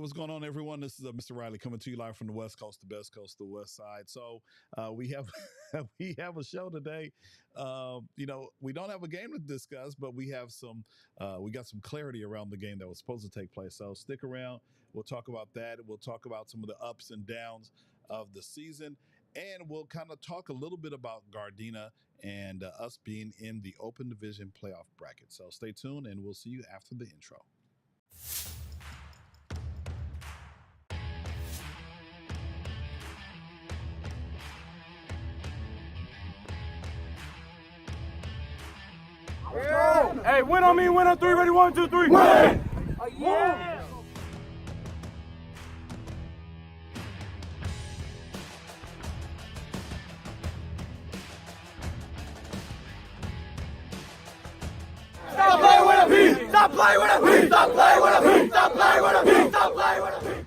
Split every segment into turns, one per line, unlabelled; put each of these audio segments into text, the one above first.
what's going on, everyone? This is Mr. Riley coming to you live from the West Coast, the best coast, the West Side. So we have we have a show today. We don't have a game to discuss, but we have we got some clarity around the game that was supposed to take place. So stick around. We'll talk about that. We'll talk about some of the ups and downs of the season, and we'll kind of talk a little bit about Gardena and us being in the Open Division playoff bracket. So stay tuned, and we'll see you after the intro.
Hey, win on me, win on three, ready, 1, 2, 3. Win! Oh, yeah! Stop playing with a beat! Stop playing with a beat! Stop playing with a beat! Stop playing with a beat! Stop playing with a beat!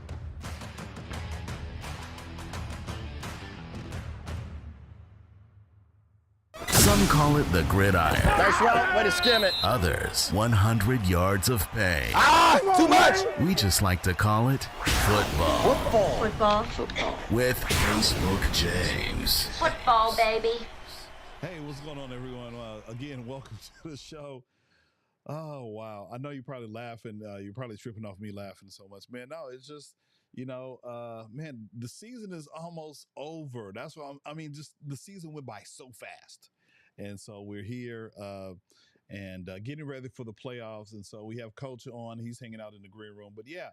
Some call it the gridiron.
Nice route, way to skim it.
Others, 100 yards of pain.
Too much.
We just like to call it football.
Football.
With Facebook James.
Football, baby.
Hey, what's going on, everyone? Again, welcome to the show. Oh, wow. I know you're probably laughing. You're probably tripping off me laughing so much. Man, no, it's just, man, the season is almost over. That's why just the season went by so fast. And so we're here and getting ready for the playoffs. And so we have Coach on. He's hanging out in the green room. But yeah,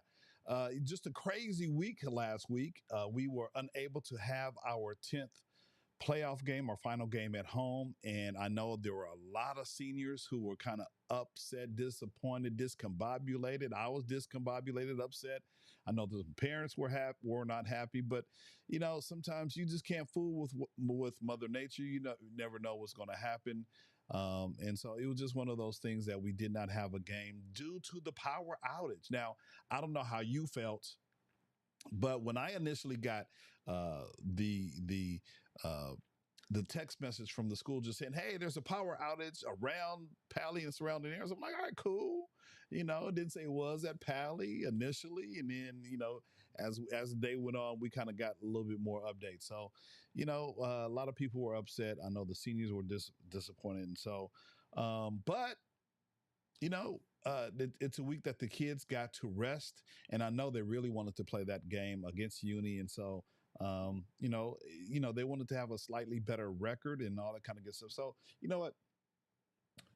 just a crazy week last week. We were unable to have our 10th playoff game, our final game at home. And I know there were a lot of seniors who were kind of upset, disappointed, discombobulated. I was discombobulated, upset. I know the parents were not happy, but sometimes you just can't fool with Mother Nature. You never know what's going to happen. And so it was just one of those things that we did not have a game due to the power outage. Now, I don't know how you felt, but when I initially got the text message from the school just saying, "Hey, there's a power outage around Pali and surrounding areas," I'm like, "All right, cool." It didn't say it was at Pali initially, and then as the day went on, we kind of got a little bit more updates. So, a lot of people were upset. I know the seniors were disappointed, and so, but it's a week that the kids got to rest, and I know they really wanted to play that game against Uni, and so they wanted to have a slightly better record and all that kind of good stuff. So you know what?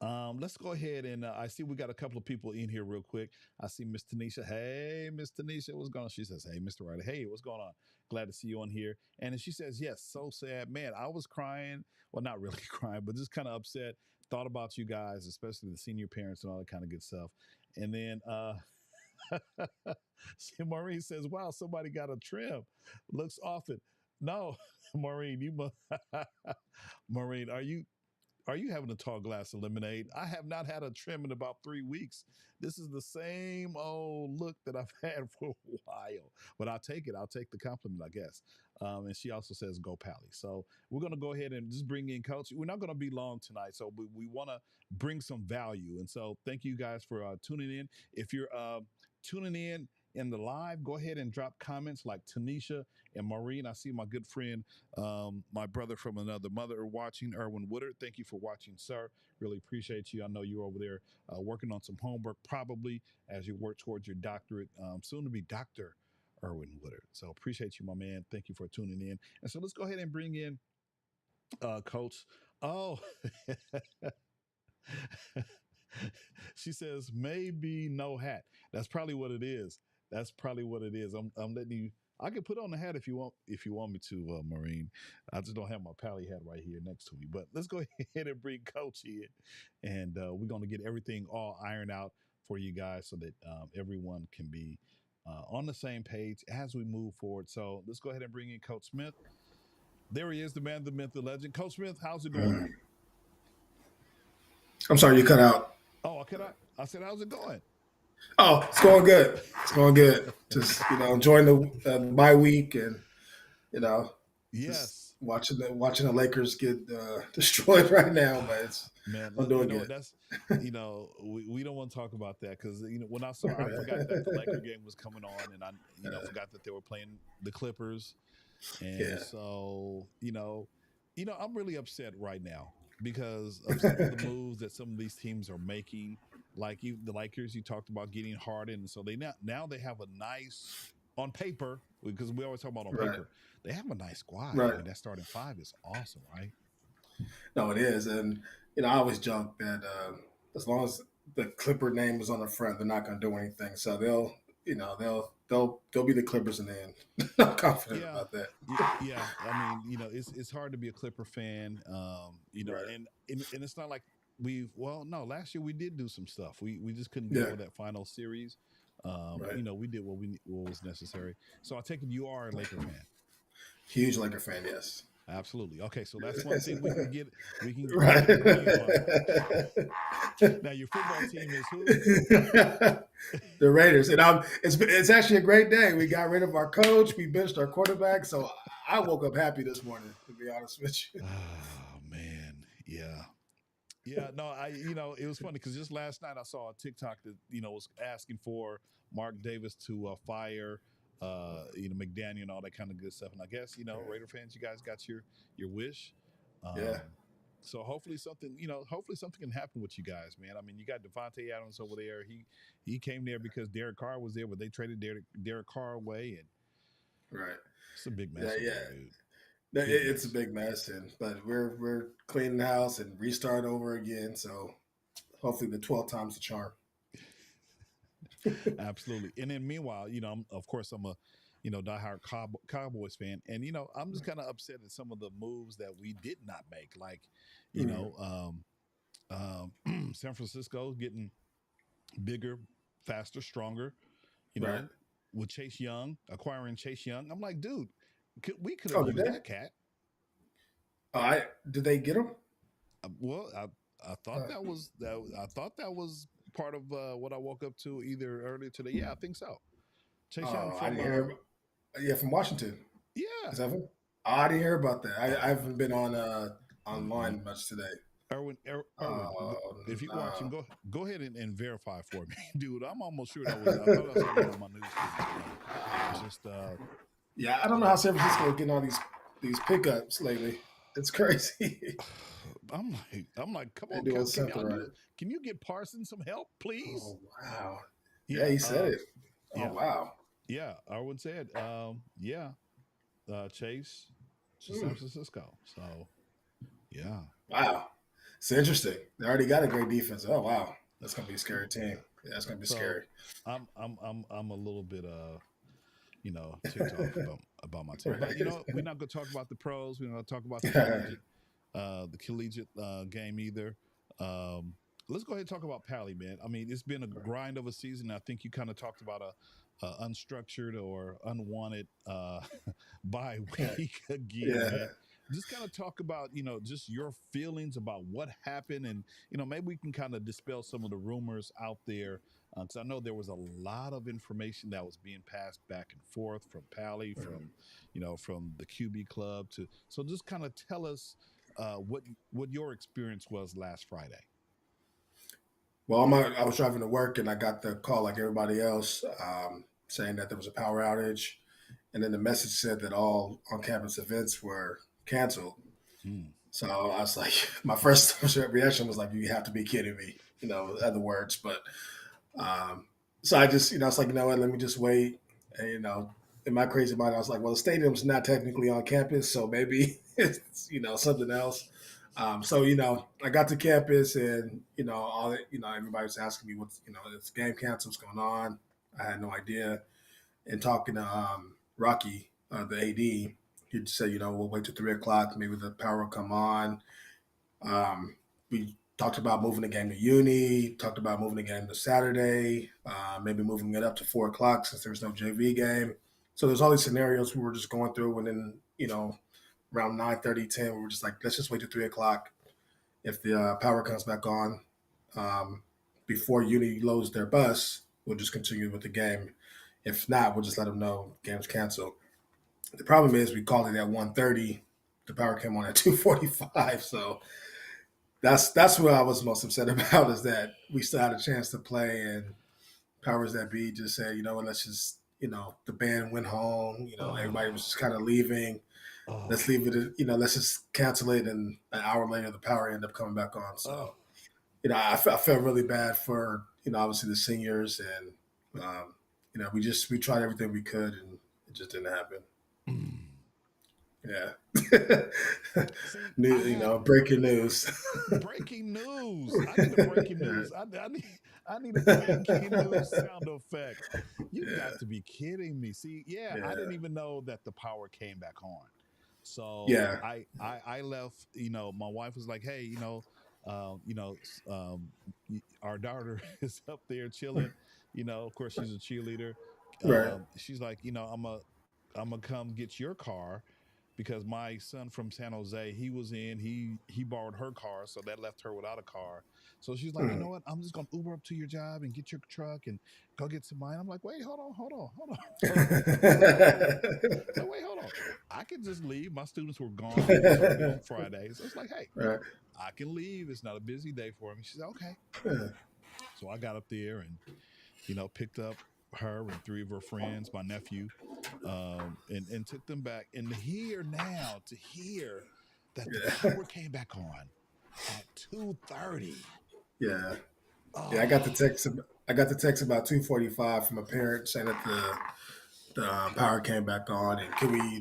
Let's go ahead and I see we got a couple of people in here real quick. I see Miss Tanisha. Hey, Miss Tanisha, what's going on? She says, "Hey, Mr. Ryder. Hey, what's going on? Glad to see you on here." And she says, "Yes, so sad, man. I was crying. Well, not really crying, but just kind of upset. Thought about you guys, especially the senior parents and all that kind of good stuff." And then Maureen says, "Wow, somebody got a trim. Looks often." No, Maureen, you must. Maureen, are you having a tall glass of lemonade? I have not had a trim in about 3 weeks. This is the same old look that I've had for a while, but I'll take it. I'll take the compliment, I guess. And she also says, "Go Pally." So we're going to go ahead and just bring in Coach. We're not going to be long tonight, so we want to bring some value. And so thank you guys for tuning in. If you're tuning in the live, go ahead and drop comments like Tanisha and Maureen. I see my good friend, my brother from another mother watching, Erwin Woodard. Thank you for watching, sir. Really appreciate you. I know you're over there working on some homework probably as you work towards your doctorate, soon to be Dr. Erwin Woodard. So appreciate you, my man. Thank you for tuning in. And so let's go ahead and bring in Coach. Oh, she says, "Maybe no hat." That's probably what it is. That's probably what it is. I'm letting you. I can put on the hat if you want me to, Maureen. I just don't have my Pally hat right here next to me. But let's go ahead and bring Coach in, and we're going to get everything all ironed out for you guys so that everyone can be on the same page as we move forward. So let's go ahead and bring in Coach Smith. There he is, the man, the myth, the legend. Coach Smith, how's it going?
I'm sorry, you cut out.
Oh, I said, how's it going?
Oh, it's going good. It's going good. Just enjoying the bye week and
Yes.
watching the Lakers get destroyed right now, but
Man,
I'm doing good.
that's we don't want to talk about that because when I forgot that the Laker game was coming on, and I forgot that they were playing the Clippers, and
Yeah.
so I'm really upset right now because of some of the moves that some of these teams are making. Like the Lakers, you talked about getting Harden, and so now they have a nice on paper because we always talk about on
Right.
paper. They have a nice squad. I
Right.
mean, that starting five is awesome, right?
No, it is, and I always joke that as long as the Clipper name is on the front, they're not going to do anything. So they'll be the Clippers in the end. I'm confident
Yeah,
about that.
yeah. I mean, it's hard to be a Clipper fan,
Right.
and it's not like no, last year we did do some stuff. We just couldn't get
Yeah.
over that final series.
Right.
We did what was necessary. So I take it you are a Laker fan.
Huge Laker fan, yes.
Absolutely. Okay, so that's one thing we can get. We can
Right.
agree on. Now your football team is who?
The Raiders, and it's actually a great day. We got rid of our coach, we benched our quarterback, so I woke up happy this morning. To be honest with you.
Oh man, yeah. Yeah, no, it was funny because just last night I saw a TikTok that was asking for Mark Davis to fire, McDaniel and all that kind of good stuff. And I guess Raider fans, you guys got your wish.
Yeah.
So hopefully something can happen with you guys, man. I mean, you got Devontae Adams over there. He came there because Derek Carr was there, but they traded Derek Carr away, and
Right.
it's a big mess.
Yeah.
over
Yeah.
there, dude.
It's a big mess, but we're cleaning the house and restart over again. So hopefully the 12th time's the charm.
Absolutely. And then meanwhile, of course, I'm a diehard Cowboys fan, and I'm just kind of upset at some of the moves that we did not make, like San Francisco getting bigger, faster, stronger.
Right.
With acquiring Chase Young. I'm like, dude, we could
Oh,
have
did
used
they?
that cat.
Did they get him?
Well, I thought that was part of what I woke up to either earlier today. Yeah, I think so. Chase Young
I
from
didn't hear. Yeah, from Washington.
yeah.
Is that him? I didn't hear about that. I haven't been on online much today.
Erwin, if you're watching, go ahead and verify for me, dude. I'm almost sure that was. I thought I saw that on my news feed. Just
Yeah, I don't know how San Francisco is getting all these pickups lately. It's crazy.
I'm like, come
They're
on,
doing something right.
can you get Parsons some help, please?
Oh wow! Yeah, he said it. Oh
yeah.
wow!
Yeah, Erwin said, Chase to San Francisco. So, yeah.
Wow, it's interesting. They already got a great defense. Oh wow, that's gonna be a scary team. Yeah, that's gonna be scary.
I'm a little bit ticked off about my team. But we're not gonna talk about the pros. We're not gonna talk about the collegiate game either. Let's go ahead and talk about Pali, man. I mean, it's been a grind of a season. I think you kind of talked about a unstructured or unwanted bye week again.
Yeah.
Man. Just kind of talk about, just your feelings about what happened, and maybe we can kind of dispel some of the rumors out there, because I know there was a lot of information that was being passed back and forth from Pali, from the QB club so just kind of tell us what your experience was last Friday.
Well, I was driving to work and I got the call like everybody else, saying that there was a power outage, and then the message said that all on-campus events were canceled. So I was like, my first reaction was like, "You have to be kidding me," other words. But so I just, it's like, what? Let me just wait. And in my crazy mind, I was like, well, the stadium's not technically on campus, so maybe it's something else. So I got to campus, and everybody was asking me what's this game canceled, what's going on. I had no idea. And talking to Rocky, the AD, he said, we'll wait till 3:00, maybe the power will come on. We talked about moving the game to Uni, talked about moving the game to Saturday, maybe moving it up to 4:00 since there's no JV game. So there's all these scenarios we were just going through, and then around 9:30, 10, we were just like, let's just wait till 3:00. If the power comes back on before Uni loads their bus, we'll just continue with the game. If not, we'll just let them know the game's canceled. The problem is we called it at 1:30 the power came on at 2:45. So that's what I was most upset about is that we still had a chance to play, and powers that be just said, you know what, let's just, the band went home. Everybody was just kind of leaving. Let's leave it. Let's just cancel it. And an hour later, the power ended up coming back on. So I felt really bad for obviously the seniors, and we tried everything we could, and it just didn't happen. Yeah. Breaking news.
Breaking news. I need a breaking news. I need a breaking news sound effect. You got to be kidding me. See, I didn't even know that the power came back on. So
Yeah.
I left. My wife was like, "Hey, our daughter is up there chilling. Of course, she's a cheerleader.
Right.
She's like, I'm gonna come get your car." Because my son from San Jose, he was in, he borrowed her car, so that left her without a car. So she's like, you know what? I'm just gonna Uber up to your job and get your truck and go get some mine. I'm like, wait, hold on. So wait, hold on. I can just leave. My students were gone. They were supposed to be on Friday. So it's like, hey,
Right.
I can leave. It's not a busy day for me. She said, okay.
Yeah.
So I got up there and picked up her and three of her friends, my nephew, and took them back. And to hear that the power came back on at 2:30.
Yeah. Yeah. I got the text. I got the text about 2:45 from a parent saying that the power came back on, and can we,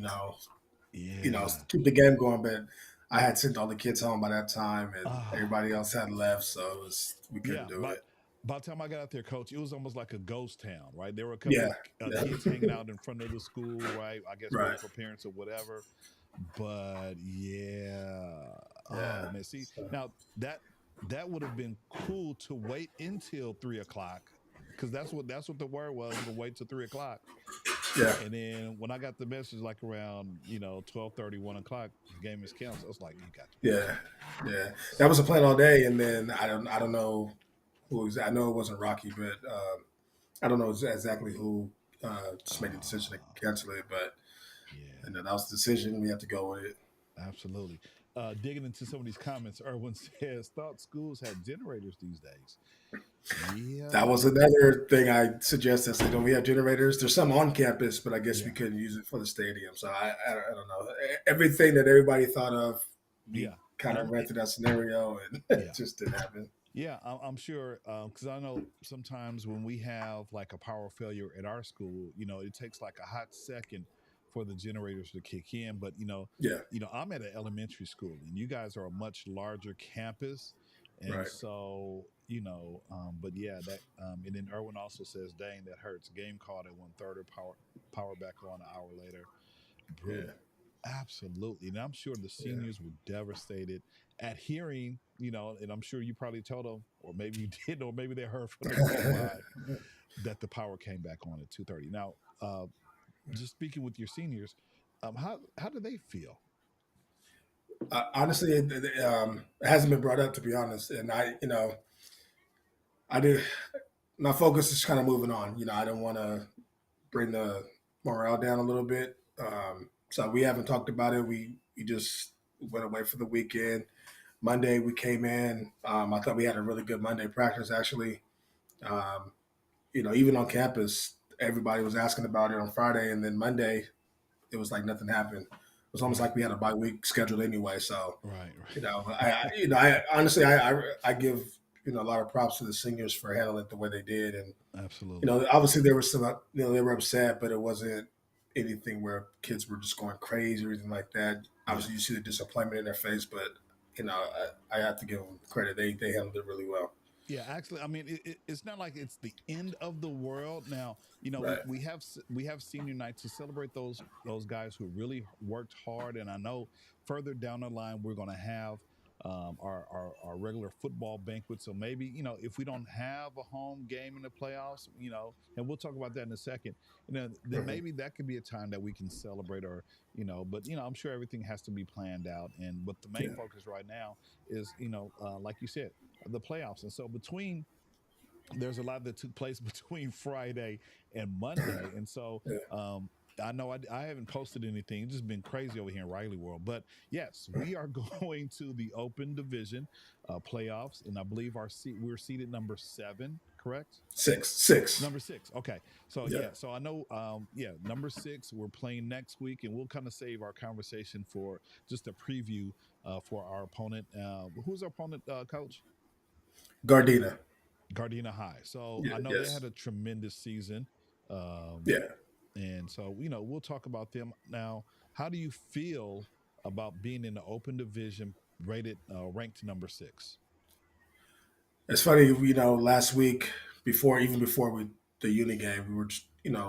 keep the game going? But I had sent all the kids home by that time, and everybody else had left, so we couldn't do it.
By the time I got out there, Coach, it was almost like a ghost town, right? There were a couple of kids hanging out in front of the school, right? I guess waiting for parents or whatever. But oh man, see, now that would have been cool to wait until 3:00 because that's what the word was. To wait till 3:00.
Yeah.
And then when I got the message like around 12:30, 1:00, the game is canceled. I was like, you got to.
Yeah. That was a plan all day, and then I don't know. I know it wasn't Rocky, but I don't know exactly who just made the decision to cancel it. But and then that was the decision. We have to go with it.
Absolutely. Digging into some of these comments, Erwin says, thought schools had generators these days. Yeah.
That was another thing I suggested. I said, don't we have generators? There's some on campus, but I guess we couldn't use it for the stadium. So I don't know. Everything that everybody thought of, kind of ran through that scenario, and it just didn't happen.
Yeah, I'm sure because I know sometimes when we have like a power failure at our school, it takes like a hot second for the generators to kick in. But I'm at an elementary school, and you guys are a much larger campus, and so but that and then Erwin also says, "Dang, that hurts." Game called at 1:30, power back on an hour later. Brutal. Yeah. Absolutely. And I'm sure the seniors were devastated at hearing, and I'm sure you probably told them, or maybe you did, or maybe they heard from the grapevine that the power came back on at 2:30. Now, just speaking with your seniors, how do they feel?
Honestly, it hasn't been brought up, to be honest. And I do. My focus is kind of moving on. I don't want to bring the morale down a little bit. So we haven't talked about it. We just went away for the weekend. Monday we came in. I thought we had a really good Monday practice, actually. Even on campus, everybody was asking about it on Friday, and then Monday, it was like nothing happened. It was almost like we had a bye week scheduled anyway. So, I honestly, I give a lot of props to the seniors for handling it the way they did, and
absolutely,
obviously there was some, they were upset, but it wasn't anything where kids were just going crazy or anything like that. Obviously, you see the disappointment in their face, but I have to give them credit. They handled it really well.
Yeah, actually, I mean, it's not like it's the end of the world. Now, we have senior night to celebrate those guys who really worked hard, and I know further down the line we're going to have our regular football banquet. So maybe if we don't have a home game in the playoffs, and we'll talk about that in a second. Then maybe that could be a time that we can celebrate, or but I'm sure everything has to be planned out. And but the main focus right now is like you said, the playoffs. And so there's a lot that took place between Friday and Monday, and so I know I haven't posted anything. It's just been crazy over here in Riley World. But yes, we are going to the Open Division playoffs, and I believe we're seated number 7, correct?
Six.
Number 6. Okay. So
Yeah.
yeah. So I know. Number 6. We're playing next week, and we'll kind of save our conversation for just a preview for our opponent. Who's our opponent, Coach?
Gardena.
Gardena High. So
Yeah.
I know they
Yes.
had a tremendous season. Um,
Yeah.
and so, we'll talk about them now. How do you feel about being in the open division ranked number 6?
It's funny, last week even before the uni game, we were just,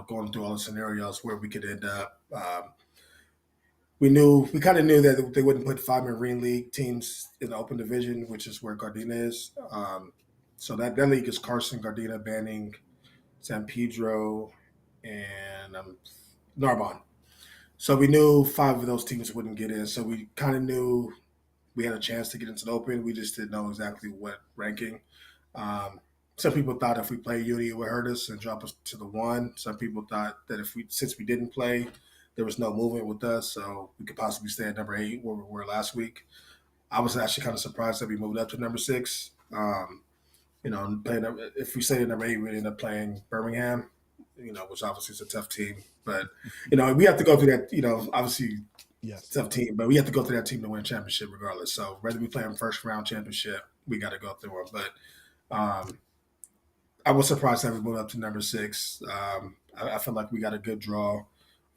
going through all the scenarios where we could end up. We kind of knew that they wouldn't put 5 Marine League teams in the open division, which is where Gardena is. So that league is Carson, Gardena, Banning, San Pedro, and Narbonne. So we knew 5 of those teams wouldn't get in. So we kind of knew we had a chance to get into the open. We just didn't know exactly what ranking. Um, some people thought if we played Uni, it would hurt us and drop us to the 1. Some people thought that since we didn't play, there was no movement with us, so we could possibly stay at number 8 where we were last week. I was actually kind of surprised that we moved up to number 6. If we stayed at number 8, we'd end up playing Birmingham, which obviously is a tough team. But, we have to go through that, obviously
Yes.
tough team, but we have to go through that team to win a championship regardless. So whether we play in first round championship, we got to go through them. But I was surprised that we moved up to number 6. I feel like we got a good draw.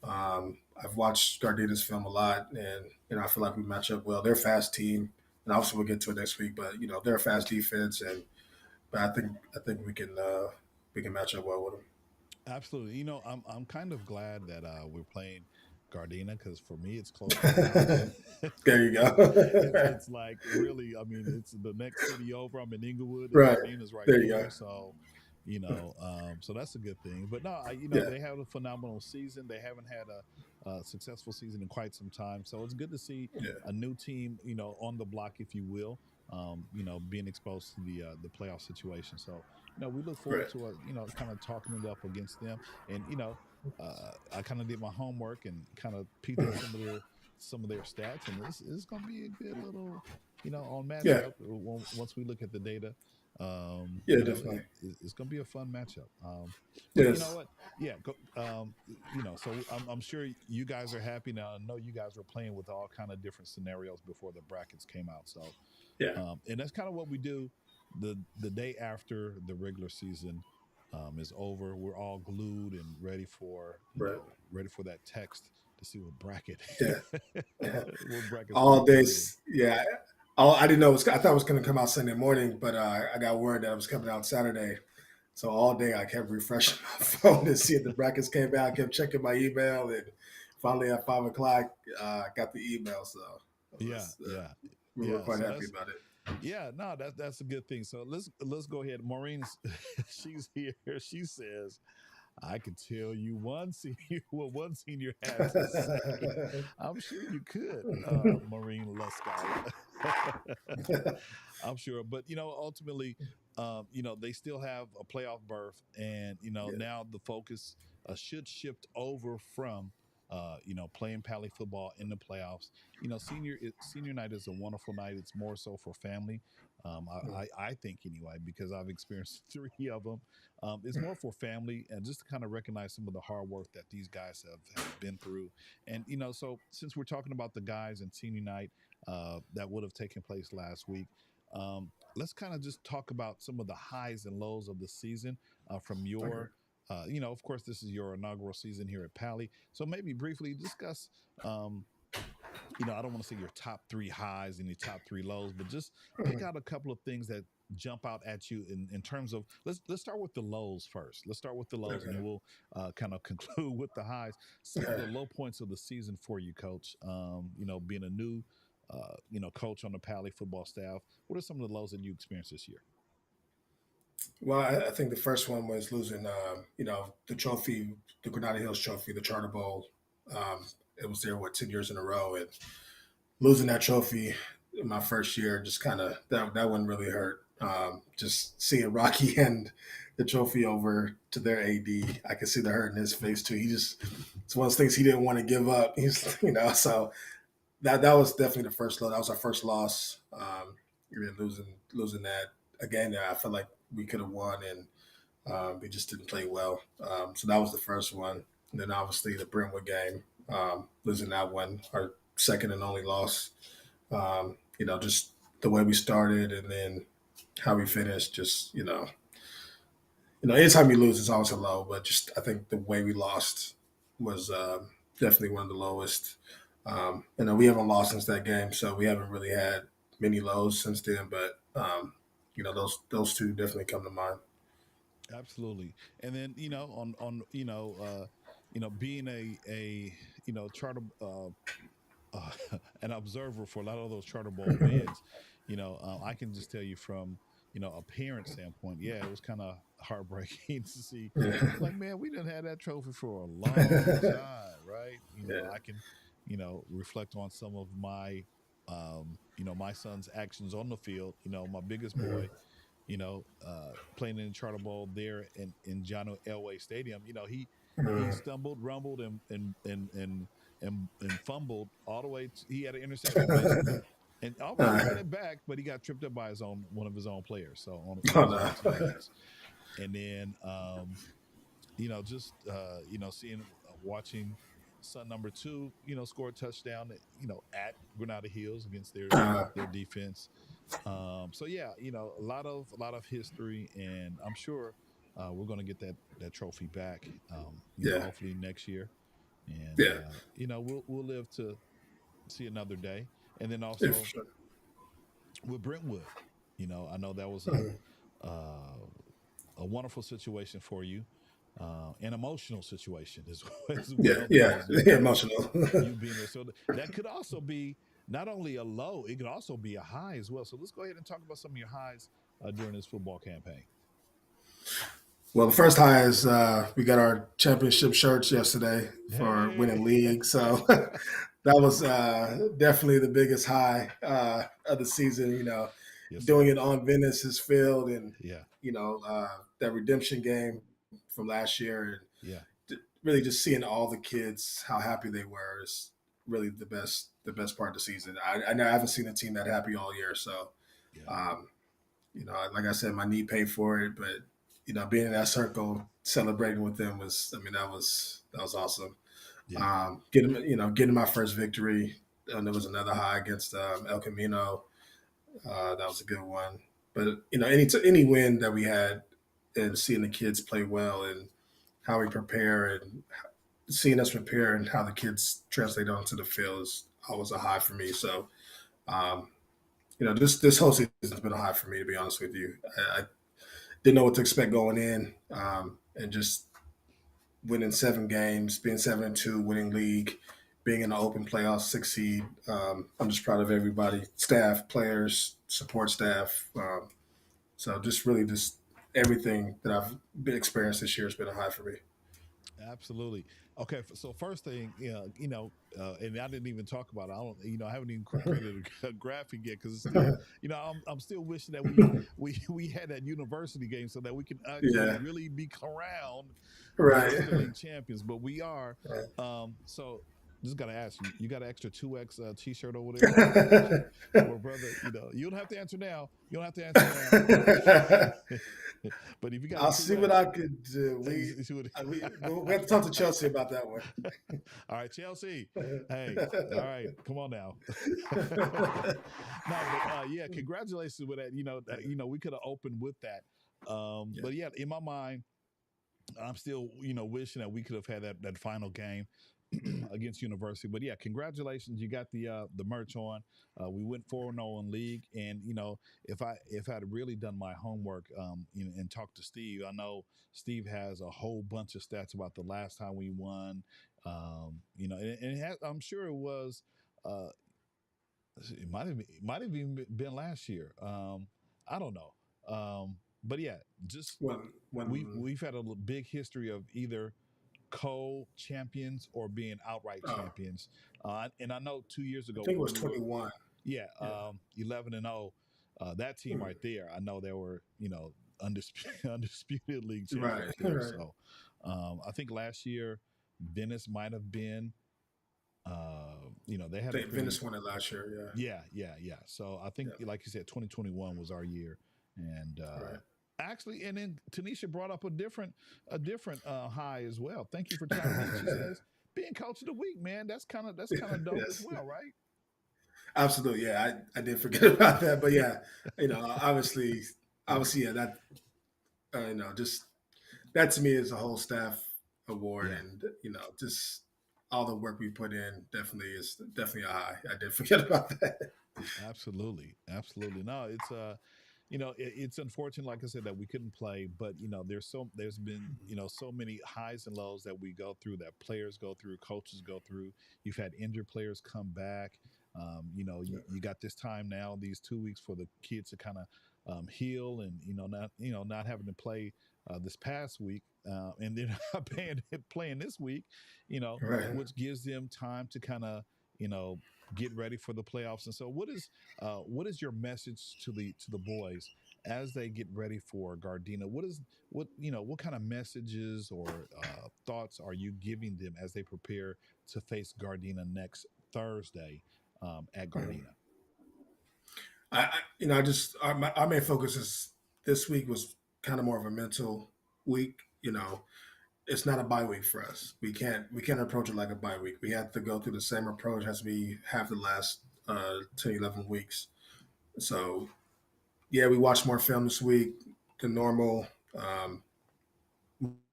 I've watched Gardena's film a lot, and I feel like we match up well. They're a fast team, and obviously we'll get to it next week. But they're a fast defense, but I think we can match up well with them.
Absolutely. I'm kind of glad that we're playing Gardena because for me it's close to the house.
There you go.
It's like really, I mean, it's the next city over. I'm in Inglewood, and
Right.
Gardena's right
There you
there.
go.
So, so that's a good thing. But no,
Yeah.
they have a phenomenal season. They haven't had a successful season in quite some time. So it's good to see
Yeah.
a new team, on the block, if you will. Being exposed to the playoff situation. So, we look forward
Right.
to kind of talking it up against them. And I kind of did my homework and kind of peeked at some of their stats, and this is going to be a good little on
Yeah.
matchup once we look at the data.
Yeah, definitely.
It's going to be a fun matchup. But
Yes.
you know what? Yeah, so I'm sure you guys are happy now. I know you guys were playing with all kind of different scenarios before the brackets came out. So,
Yeah.
and that's kind of what we do the day after the regular season is over. We're all glued and ready for
Right.
ready for that text to see what bracket.
Yeah.
what bracket's
All
gonna be in.
days. Yeah. I didn't know I thought it was going to come out Sunday morning, but I got word that it was coming out Saturday. So all day I kept refreshing my phone to see if the brackets came out. I kept checking my email, and finally at 5:00, I got the email. So we were quite
So
happy about it.
yeah, no, that's a good thing. So let's go ahead. Maureen, she's here. She says, I could tell you what one senior has to say. I'm sure you could, Maureen Luskala. I'm sure, but ultimately, they still have a playoff berth, and now the focus should shift over from. Playing Pali football in the playoffs. Senior night is a wonderful night. It's more so for family. I think anyway, because I've experienced 3 of them. It's more for family and just to kind of recognize some of the hard work that these guys have been through. And, so since we're talking about the guys in senior night that would have taken place last week, let's kind of just talk about some of the highs and lows of the season from your of course, this is your inaugural season here at Pali. So maybe briefly discuss, I don't want to say your top 3 highs and your top 3 lows, but just pick out a couple of things that jump out at you in terms of, let's start with the lows first. Let's start with the lows, and then we'll kind of conclude with the highs. Some of the low points of the season for you, Coach, being a new, coach on the Pali football staff. What are some of the lows that you experienced this year?
Well, I think the first one was losing, the trophy, the Granada Hills Trophy, the Charter Bowl. It was there, 10 years in a row. And losing that trophy in my first year, just kind of, that one really hurt. Just seeing Rocky hand the trophy over to their AD, I could see the hurt in his face too. it's one of those things he didn't want to give up. He's, so that was definitely the first loss. That was our first loss. Losing that again. I felt like we could have won, and we just didn't play well. So that was the first one. And then obviously the Brentwood game, losing that one, our second and only loss. Just the way we started and then how we finished. Just anytime you lose, it's always a low. But just I think the way we lost was definitely one of the lowest. We haven't lost since that game, so we haven't really had many lows since then. But those two definitely come to mind.
Absolutely. And then on being a charter an observer for a lot of those charter bowl wins, I can just tell you from a parent standpoint, yeah, it was kind of heartbreaking to see. It's like, man, we didn't have that trophy for a long time, right?
Yeah.
I can reflect on some of my my son's actions on the field. My biggest boy, playing in the charter bowl there in John Elway Stadium. He stumbled, rumbled, and fumbled all the way. He had an interception basically, and almost got it back, but he got tripped up by one of his own players. So on his own teammates, and then seeing watching son number two, score a touchdown, at Granada Hills against their defense. So yeah, a lot of history, and I'm sure we're going to get that trophy back. Hopefully next year, and
Yeah.
we'll live to see another day. And then
Yeah,
also
for sure.
with Brentwood, I know that was a wonderful situation for you. An emotional situation as well.
Yeah,
Because
emotional.
you being there, so that could also be not only a low, it could also be a high as well. So let's go ahead and talk about some of your highs during this football campaign.
Well, the first high is we got our championship shirts yesterday for winning league. So that was definitely the biggest high of the season.
Yes,
doing
sir.
it on Venice's field, and
Yeah,
that redemption game from last year,
yeah,
and really just seeing all the kids how happy they were is really the best part of the season. I haven't seen a team that happy all year. So,
yeah,
like I said, my knee paid for it, but being in that circle, celebrating with them that was awesome.
yeah,
Getting my first victory. And there was another high against El Camino. That was a good one. But any win that we had, and seeing the kids play well and how we prepare and seeing us prepare and how the kids translate onto the field is always a high for me. So, this whole season has been a high for me, to be honest with you. I didn't know what to expect going in, and just winning 7 games, being 7-2, winning league, being in the open playoffs, 6 seed. I'm just proud of everybody, staff, players, support staff. So just everything that I've been experienced this year has been a high for me.
absolutely. Okay, so first thing, and I didn't even talk about it. I don't, I haven't even created a graphic yet because it's still, I'm still wishing that we had that university game so that we can actually
Yeah,
really be crowned
right.
interleague champions. But we are.
Right.
So just gotta ask you, you got an extra 2X T-shirt over there, well, brother. You don't have to answer now. You don't have to answer now. But if you got,
I'll see what I could do.
see what-
We have to talk to Chelsea about that one.
all right, Chelsea. Hey, all right, come on now. No, but yeah, congratulations with that. We could have opened with that. But yeah, in my mind, I'm still, wishing that we could have had that final game against University. But yeah, congratulations! You got the merch on. We went 4-0 in league, and if I'd really done my homework, and talked to Steve, I know Steve has a whole bunch of stats about the last time we won. I'm sure it was. It might have even been last year. I don't know. But yeah, just
when
we've had a big history of either co-champions or being outright champions. And I know 2 years ago
I think it
when
was
we were
21.
11-0, that team right there, I know they were undisputed league champions
Right,
there.
right.
So I think last year Venice might have been. They had a pretty
Venice won it last year.
yeah. So I think,
Yeah.
like you said, 2021 was our year, and
Right.
actually, and then Tanisha brought up a different high as well. Thank you for chiming in. She says being coach of the week, man. That's kind of dope as
Yes.
well, right?
Absolutely. Yeah. I did forget about that, but yeah, obviously, yeah. That just that to me is a whole staff award,
Yeah.
and just all the work we put in definitely a high. I did forget about that.
Absolutely, absolutely. No, it's unfortunate, like I said, that we couldn't play, but there's been so many highs and lows that we go through, that players go through, coaches go through. You've had injured players come back. You got this time now, these 2 weeks for the kids to kind of heal, and not having to play this past week, and then playing this week,
Right.
which gives them time to kind of you know get ready for the playoffs. And so, what is your message to the boys as they get ready for Gardena? What kind of messages or thoughts are you giving them as they prepare to face Gardena next Thursday at Gardena?
I just our main focus is this week was kind of more of a mental week. It's not a bye week for us. We can't approach it like a bye week. We have to go through the same approach as we have the last 10, 11 weeks. So yeah, we watched more film this week than normal. Um,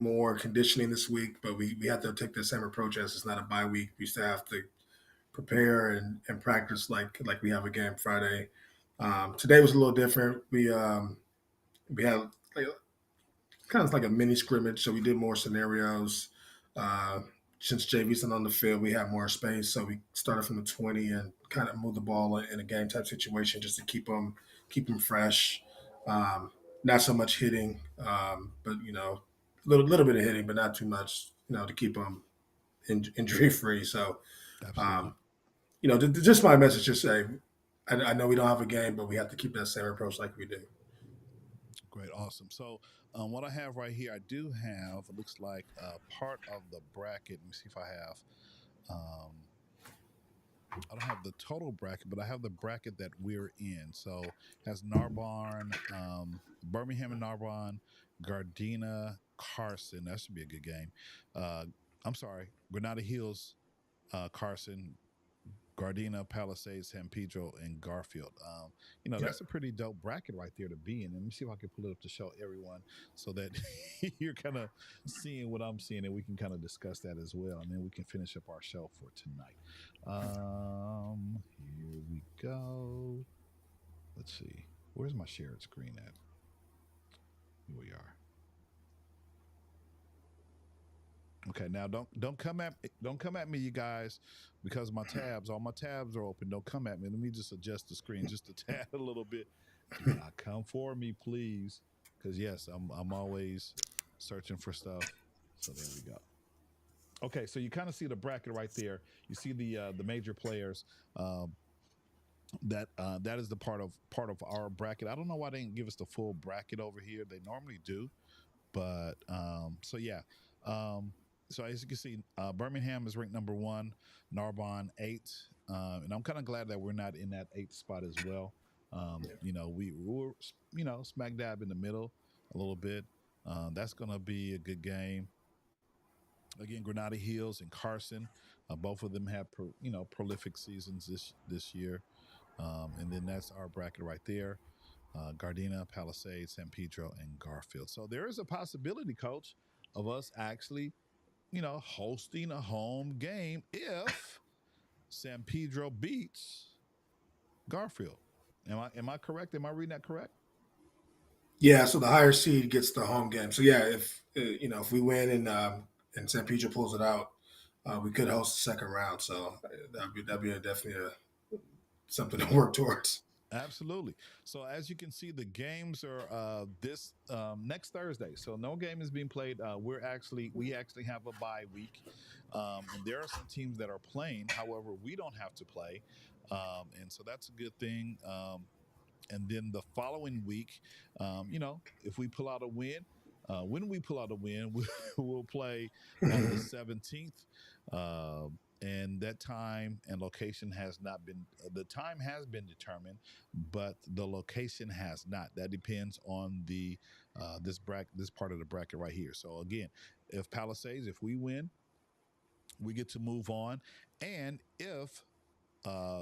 More conditioning this week, but we have to take the same approach as it's not a bye week. We still have to prepare and practice like we have a game Friday. Today was a little different. We had like, kind of like a mini scrimmage, so we did more scenarios. Uh, since JV's not on the field, we have more space, so we started from the 20 and kind of moved the ball in a game type situation just to keep them fresh. Um, Not so much hitting, but little bit of hitting, but not too much. To keep them injury free. So
Absolutely.
um, just my message, just say, I know we don't have a game, but we have to keep that same approach like we do.
Great, awesome. So, what I have right here, I do have. It looks like part of the bracket. Let me see if I have. Um, I don't have the total bracket, but I have the bracket that we're in. So, has Narbonne, Birmingham and Narbonne, Gardena, Carson. That should be a good game. Uh, I'm sorry, Granada Hills, Carson, Gardena, Palisades, San Pedro, and Garfield.
Yeah.
That's a pretty dope bracket right there to be in. Let me see if I can pull it up to show everyone so that you're kind of seeing what I'm seeing, and we can kind of discuss that as well. And then we can finish up our show for tonight. Here we go. Let's see. Where's my shared screen at? Here we are. Okay, now don't come at me, you guys, because all my tabs are open. Don't come at me. Let me just adjust the screen just a tad a little bit. Do not come for me, please, because yes, I'm always searching for stuff. So there we go. Okay, so you kind of see the bracket right there. You see the major players. Um, that is the part of our bracket. I don't know why they didn't give us the full bracket over here. They normally do, but so yeah. Um, so as you can see, Birmingham is ranked number one, Narbonne eight, and I'm kind of glad that we're not in that eighth spot as well. We were smack dab in the middle a little bit. That's going to be a good game. Again, Granada Hills and Carson, both of them have prolific seasons this year, and then that's our bracket right there. Gardena, Palisades, San Pedro, and Garfield. So there is a possibility, Coach, of us actually, hosting a home game if San Pedro beats Garfield. Am I correct? Am I reading that correct?
Yeah, so the higher seed gets the home game. So yeah, if we win and San Pedro pulls it out, we could host the second round. So that'd be definitely something to work towards.
Absolutely. So as you can see, the games are this next Thursday. So no game is being played. We actually have a bye week, and there are some teams that are playing. However, we don't have to play, and so that's a good thing. And then the following week, if we pull out a win, When we pull out a win, we'll play the 17th. And that time and location has not been, the time has been determined, but the location has not. That depends on this part of the bracket right here. So again, if Palisades, if we win, we get to move on. And if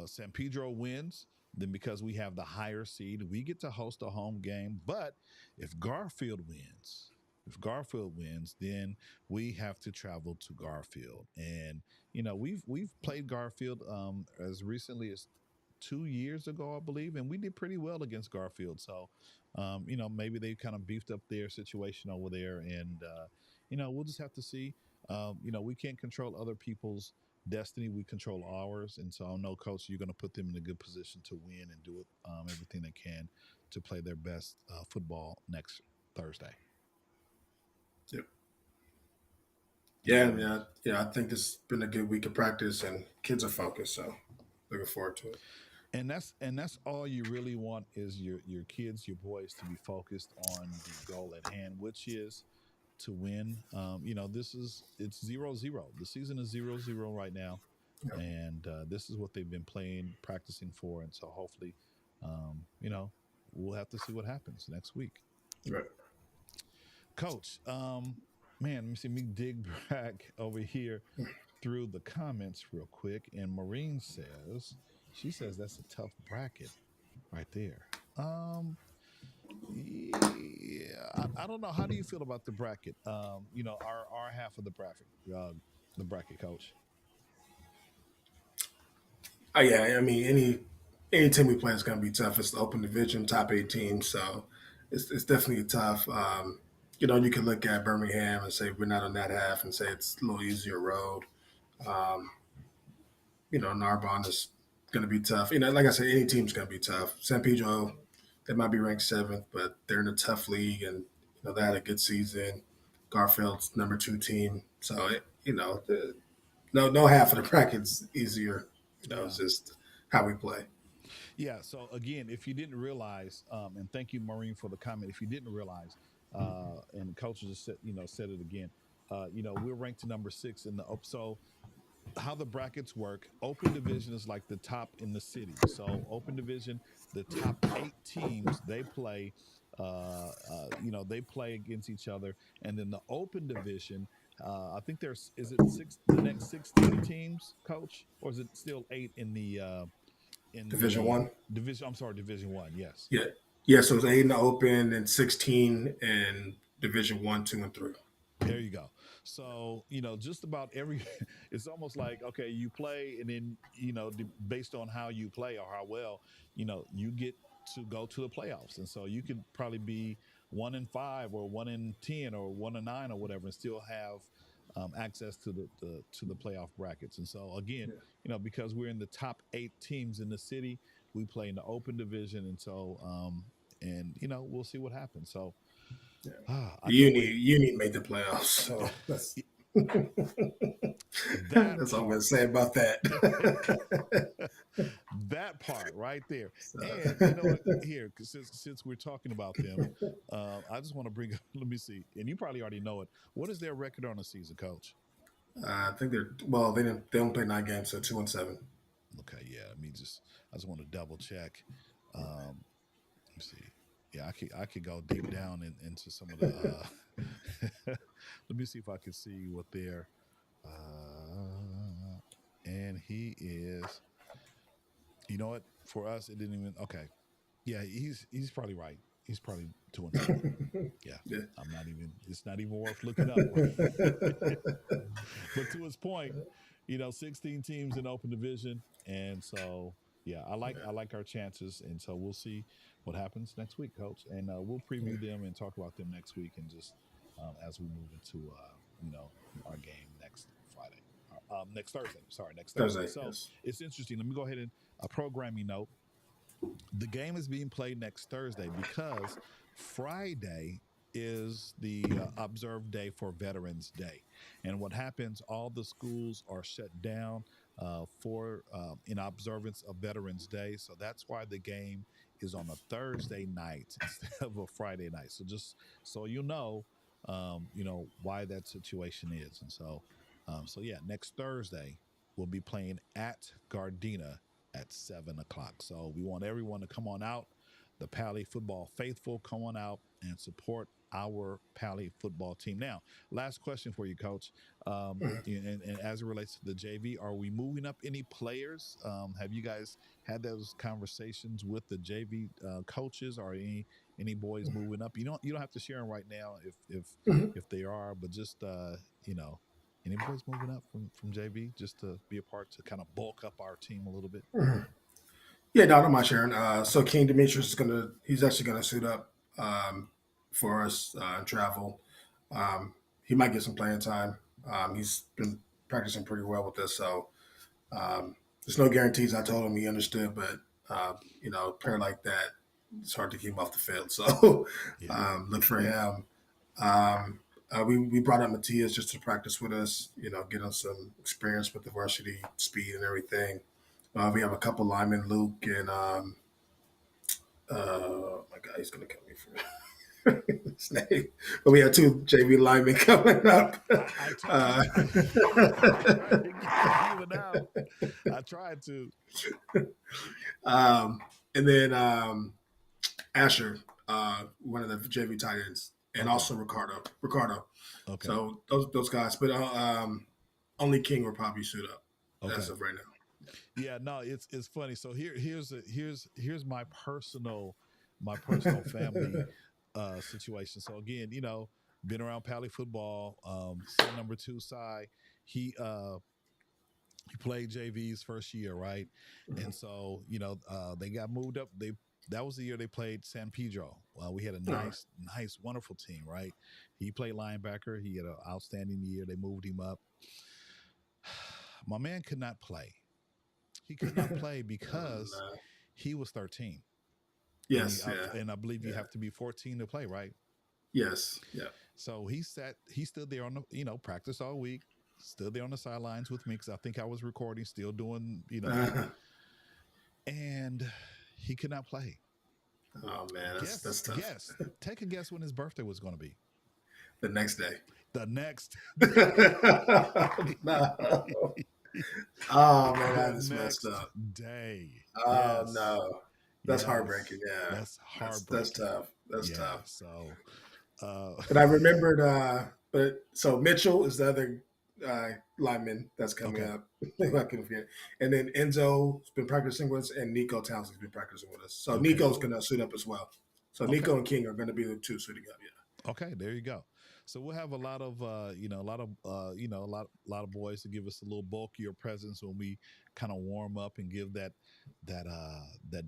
San Pedro wins, then because we have the higher seed, we get to host a home game. But if Garfield wins, then we have to travel to Garfield. And we've played Garfield as recently as 2 years ago, I believe, and we did pretty well against Garfield. So, maybe they kind of beefed up their situation over there, and we'll just have to see. We can't control other people's destiny; we control ours. And so, I know, Coach, you're going to put them in a good position to win and do it everything they can to play their best football next Thursday.
Yep. Yeah. I think this has been a good week of practice, and kids are focused. So, looking forward to it.
And that's all you really want is your kids, your boys, to be focused on the goal at hand, which is to win. It's 0-0. The season is 0-0 right now,
Yep.
and this is what they've been practicing for. And so hopefully, we'll have to see what happens next week.
Right.
Coach, man, let me dig back over here through the comments real quick. And Maureen says, she says that's a tough bracket right there. Yeah, I don't know. How do you feel about the bracket? Our half of the bracket, Coach.
Yeah, I mean any team we play is going to be tough. It's the open division, top 8 teams, so it's definitely tough. You can look at Birmingham and say we're not on that half, and say it's a little easier road. Um, Narbonne is going to be tough. Like I said, any team's going to be tough. San Pedro, they might be ranked 7th, but they're in a tough league, and they had a good season. Garfield's number 2 team, so no half of the bracket's easier.
Yeah.
It's just how we play.
Yeah. So again, if you didn't realize, and thank you, Maureen, for the comment. If you didn't realize, and Coach just said it again. We're ranked to number 6 in the so how the brackets work. Open division is like the top in the city. So open division, the top 8 teams, they play. They play against each other, and then the open division. I think is it the next 16 teams, Coach, or is it still 8 in the
Division 1.
division? I'm sorry, Division 1. Yes.
Yeah. So it's 8 in the open and 16 in Division 1, 2, and 3.
There you go. So, just about every, it's almost like, okay, you play, and then, based on how you play or how well, you get to go to the playoffs. And so you could probably be 1-5 or 1-10 or 1-9 or whatever, and still have access to the playoff brackets. And so again, because we're in the top 8 teams in the city, we play in the open division. And so, we'll see what happens. So,
Uni made the playoffs, so that's that's all I'm going to say about that.
That part right there. And you know what? Here, since we're talking about them, I just want to bring up. Let me see. And you probably already know it. What is their record on the season, Coach?
I think they don't play 9 games, so 2-7.
Okay, yeah. I just want to double check. Let me see. Yeah, I could go deep down into some of the. Let me see if I can see what they're. And he is. You know what? For us, it didn't even. Okay, yeah, he's probably right. He's probably 2-7. Yeah, I'm not even. It's not even worth looking up. But to his point, 16 teams in open division, and so yeah, I like our chances, and so we'll see what happens next week, Coach, and we'll preview them and talk about them next week, and just as we move into our game next Friday, next Thursday. Sorry, next Thursday. So
yes.
It's interesting. Let me go ahead and a programming note. The game is being played next Thursday because Friday is the observed day for Veterans Day. And what happens, all the schools are shut down for in observance of Veterans Day. So that's why the game is on a Thursday night instead of a Friday night. So just so you know, why that situation is. And so yeah, next Thursday we'll be playing at Gardena at 7 o'clock. So we want everyone to come on out. The Pali football faithful, come on out and support our Pali football team. Now, last question for you, Coach. And as it relates to the JV, are we moving up any players? Have you guys had those conversations with the JV coaches, or any boys moving up? You don't have to share them right now if they are, but just any boys moving up from JV just to be a part to kind of bulk up our team a little bit.
Yeah, no, I don't mind sharing. So King Demetrius he's actually gonna suit up for us and travel. He might get some playing time. He's been practicing pretty well with us, so there's no guarantees. I told him he understood, but a player like that, it's hard to keep him off the field. So
Yeah.
look for him. We brought up Matthias just to practice with us, get him some experience with the varsity speed and everything. We have a couple linemen, Luke and my God, he's gonna kill me for his name. But we have two JV linemen coming up.
I tried to get you out. I tried to.
And then Asher, one of the JV tight ends, and
Okay.
also Ricardo.
Okay.
So those guys, but only King will probably suit up as
Okay.
of right now.
Yeah, no, it's funny. So here's my personal family situation. So again, been around Pali football. Son number two, Cy, he played JV's first year, right? And so they got moved up. That was the year they played San Pedro. We had a nice, wonderful team, right? He played linebacker. He had an outstanding year. They moved him up. My man could not play. He could not play because he was 13.
Yes,
And I believe you have to be 14 to play, right?
Yes, yeah.
So he stood there on the, practice all week, stood there on the sidelines with me because I think I was recording, still doing, and he could not play.
Oh man, that's tough.
Guess. Take a guess when his birthday was going to be.
The next day.
The next.
No. Oh man, that is messed up.
Day.
Oh
yes.
no, that's heartbreaking. Yeah,
that's heartbreaking.
That's tough. That's tough.
So,
but I remembered. So Mitchell is the other lineman that's coming up. I can forget. And then Enzo's been practicing with us, and Nico Townsend's been practicing with us. So Nico's going to suit up as well. So Nico and King are going to be the two suiting up. Yeah.
Okay, there you go. So we'll have a lot of boys to give us a little bulkier presence when we kind of warm up and give that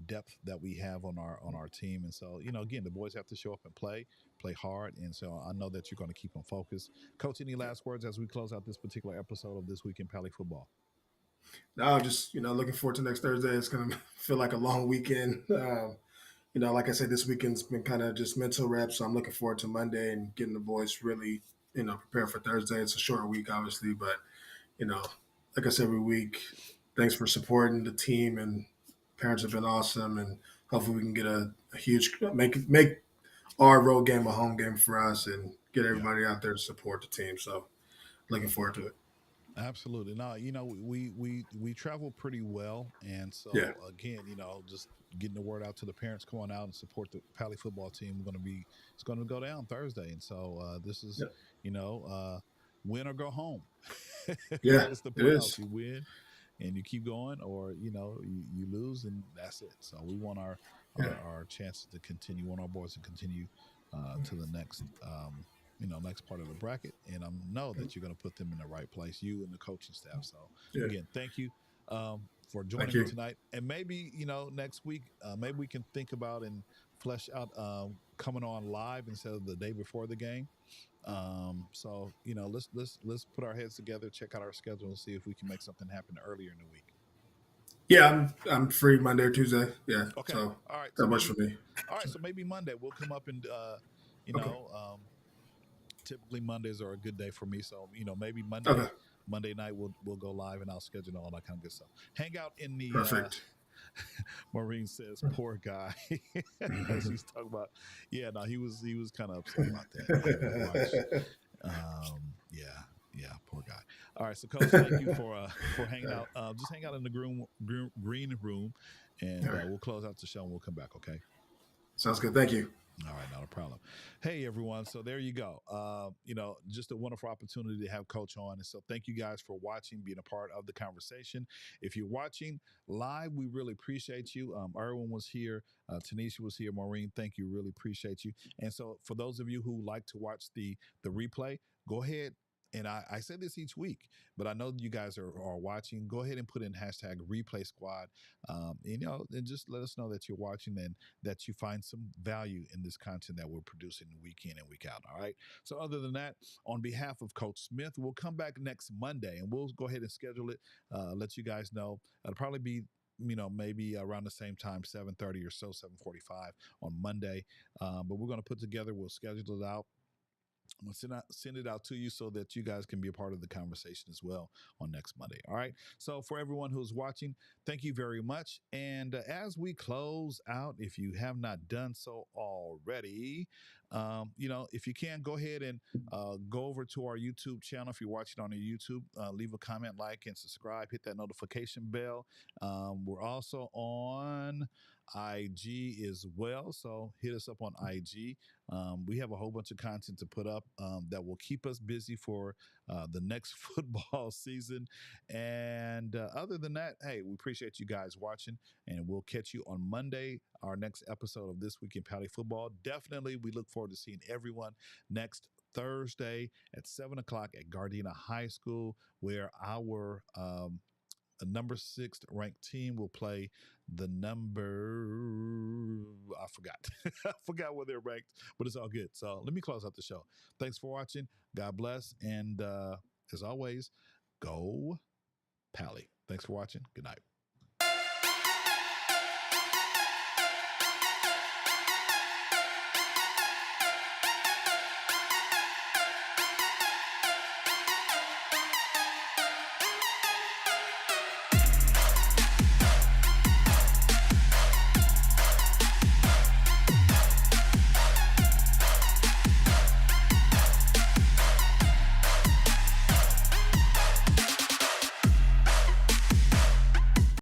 depth that we have on our team. And so again, the boys have to show up and play hard. And so I know that you're going to keep them focused. Coach, any last words as we close out this particular episode of This Week in Pali Football?
No, just looking forward to next Thursday. It's going to feel like a long weekend. Like I said, this weekend's been kind of just mental reps. So I'm looking forward to Monday and getting the boys really, prepare for Thursday. It's a short week, obviously, but, like I said, every week, thanks for supporting the team, and parents have been awesome. And hopefully we can get a huge, make our road game a home game for us and get everybody out there to support the team. So looking forward to it.
Absolutely. No, we travel pretty well. And so again, just getting the word out to the parents, going out and support the Pali football team. It's going to go down Thursday. And so this is, win or go home.
Yeah,
it's the playoffs. You win and you keep going, or, you lose and that's it. So we want our chances to continue, want our boys to continue to the next, next part of the bracket. And I know that you're going to put them in the right place, you and the coaching staff. So again, thank you for joining me tonight. And maybe, next week, maybe we can think about and flesh out coming on live instead of the day before the game. So, let's put our heads together, check out our schedule and see if we can make something happen earlier in the week.
Yeah, I'm free Monday or Tuesday. Yeah.
Okay.
So
all right.
That works for me.
All right. So maybe Monday we'll come up and, typically Mondays are a good day for me. So, maybe Monday night we'll go live and I'll schedule all that kind of good stuff. Hang out in the
Perfect.
Maureen says, "Poor guy." She's talking about, yeah. No, he was kind of upset about that. Watch. Yeah, poor guy. All right, so Coach, thank you for hanging out. Just hang out in the green room, and
All right.
we'll close out the show and we'll come back. Okay.
Sounds good. Thank you.
All right, not a problem. Hey, everyone. So there you go. Just a wonderful opportunity to have Coach on. And so thank you guys for watching, being a part of the conversation. If you're watching live, we really appreciate you. Erwin was here. Tanisha was here. Maureen, thank you. Really appreciate you. And so for those of you who like to watch the replay, go ahead. And I say this each week, but I know you guys are watching. Go ahead and put in hashtag replay squad. And just let us know that you're watching and that you find some value in this content that we're producing week in and week out. All right. So other than that, on behalf of Coach Smith, we'll come back next Monday and we'll go ahead and schedule it. Let you guys know. It'll probably be maybe around the same time, 7:30 or so, 7:45 on Monday. But we're going to put together. We'll schedule it out. I'm going to send it out to you so that you guys can be a part of the conversation as well on next Monday. All right. So for everyone who's watching, thank you very much. And as we close out, if you have not done so already, if you can, go ahead and go over to our YouTube channel. If you're watching on our YouTube, leave a comment, like, and subscribe. Hit that notification bell. We're also on IG as well. So hit us up on IG. We have a whole bunch of content to put up that will keep us busy for the next football season. And other than that, hey, we appreciate you guys watching, and we'll catch you on Monday, our next episode of This Week in Pali Football. Definitely, we look forward to seeing everyone next Thursday at 7 o'clock at Gardena High School, where our a number 6 ranked team will play the number, I forgot. I forgot where they're ranked, but it's all good. So let me close out the show. Thanks for watching. God bless. And as always, go Pally. Thanks for watching. Good night.